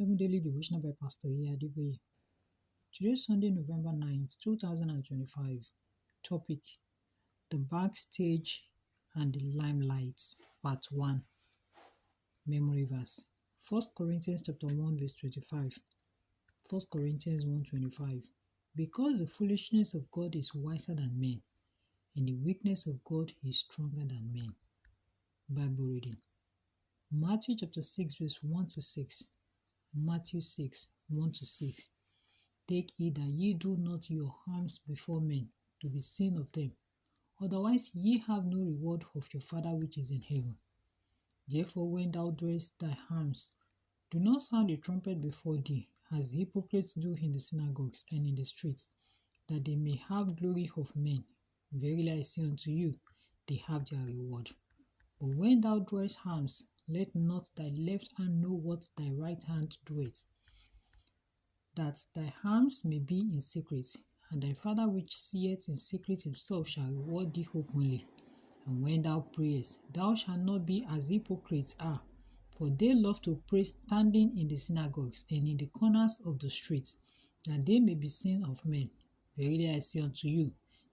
Every daily devotional by Pastor Adeboye. Today is Sunday, November 9th, 2025. Topic: The Backstage and the Limelight, Part 1. Memory verse: 1 Corinthians chapter 1 verse 25. 1 Corinthians 1:25. Because the foolishness of God is wiser than men, and the weakness of God is stronger than men. Bible reading: Matthew chapter 6 verse 1 to 6. Matthew 6, 1 to 6. Take heed that ye do not your harms before men, to be seen of them. Otherwise ye have no reward of your Father which is in heaven. Therefore when thou doest thy harms, do not sound a trumpet before thee, as the hypocrites do in the synagogues and in the streets, that they may have glory of men. Verily I say unto you, they have their reward. But when thou doest harms, let not thy left hand know what thy right hand doeth, that thy harms may be in secret, and thy Father which seeth in secret himself shall reward thee openly. And when thou prayest, thou shalt not be as hypocrites are, for they love to pray standing in the synagogues and in the corners of the streets, that they may be seen of men. Verily I say unto you,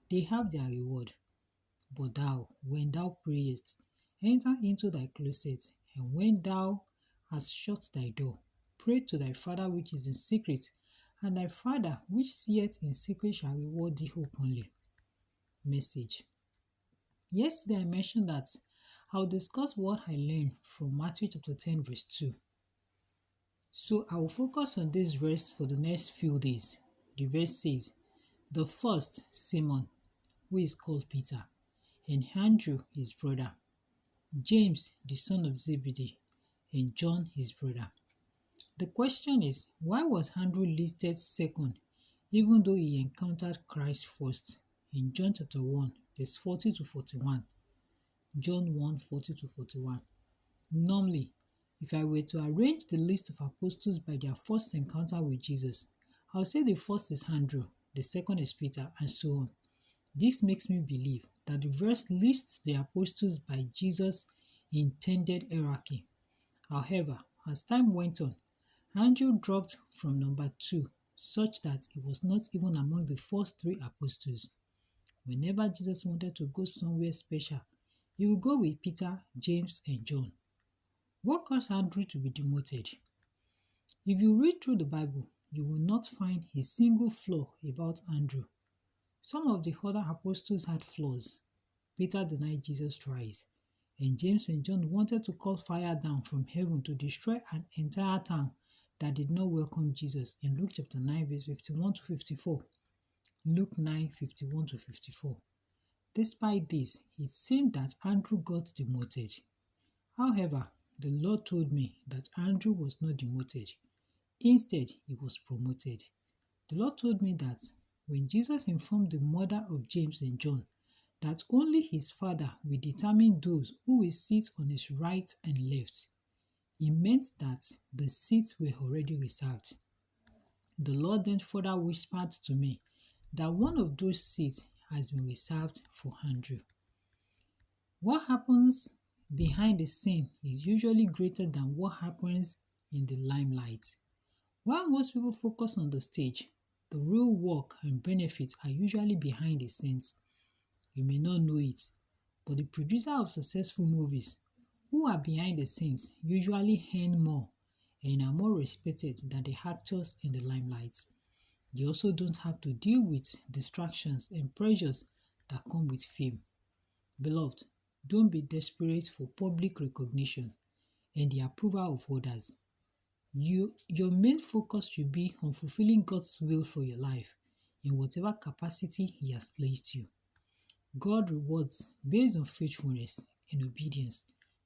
they have their reward. But thou, when thou prayest, enter into thy closet, and when thou hast shut thy door, pray to thy Father which is in secret, and thy Father which seeth in secret shall reward thee openly. Message. Yesterday I mentioned that I'll discuss what I learned from Matthew chapter 10 verse 2. So I will focus on this verse for the next few days. The verse says, the first, Simon, who is called Peter, and Andrew his brother, James the son of Zebedee, and John his brother. The question is, why was Andrew listed second, even though he encountered Christ first in John chapter 1, verse 40 to 41? John 1, 40 to 41. Normally, if I were to arrange the list of apostles by their first encounter with Jesus, I'll say the first is Andrew, the second is Peter, and so on. This makes me believe that the verse lists the apostles by Jesus' intended hierarchy. However, as time went on, Andrew dropped from number 2, such that he was not even among the first 3 apostles. Whenever Jesus wanted to go somewhere special, he would go with Peter, James, and John. What caused Andrew to be demoted? If you read through the Bible, you will not find a single flaw about Andrew. Some of the other apostles had flaws. Peter denied Jesus thrice, and James and John wanted to call fire down from heaven to destroy an entire town that did not welcome Jesus in Luke chapter 9 verse 51 to 54. Luke 9, 51 to 54. Despite this, it seemed that Andrew got demoted. However, the Lord told me that Andrew was not demoted. Instead, he was promoted. The Lord told me that when Jesus informed the mother of James and John that only his Father will determine those who will sit on his right and left, it meant that the seats were already reserved. The Lord then further whispered to me that one of those seats has been reserved for Andrew. What happens behind the scene is usually greater than what happens in the limelight. While most people focus on the stage, the real work and benefits are usually behind the scenes. You may not know it, but the producer of successful movies who are behind the scenes usually earn more and are more respected than the actors in the limelight. They also don't have to deal with distractions and pressures that come with fame. Beloved, don't be desperate for public recognition and the approval of others. Your main focus should be on fulfilling God's will for your life in whatever capacity He has placed you. God rewards based on faithfulness and obedience,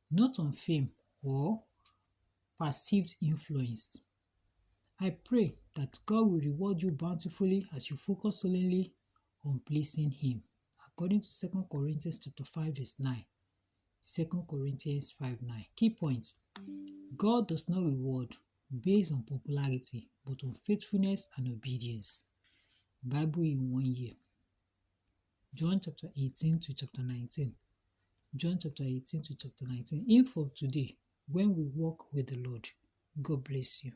not on fame or perceived influence. I pray that God will reward you bountifully as you focus solely on pleasing Him, according to 2 Corinthians chapter 5 verse 9. 2 Corinthians 5:9. Key points. God does not reward based on popularity, but on faithfulness and obedience. Bible in 1 year. John chapter 18 to chapter 19. John chapter 18 to chapter 19. Info today, when we walk with the Lord. God bless you.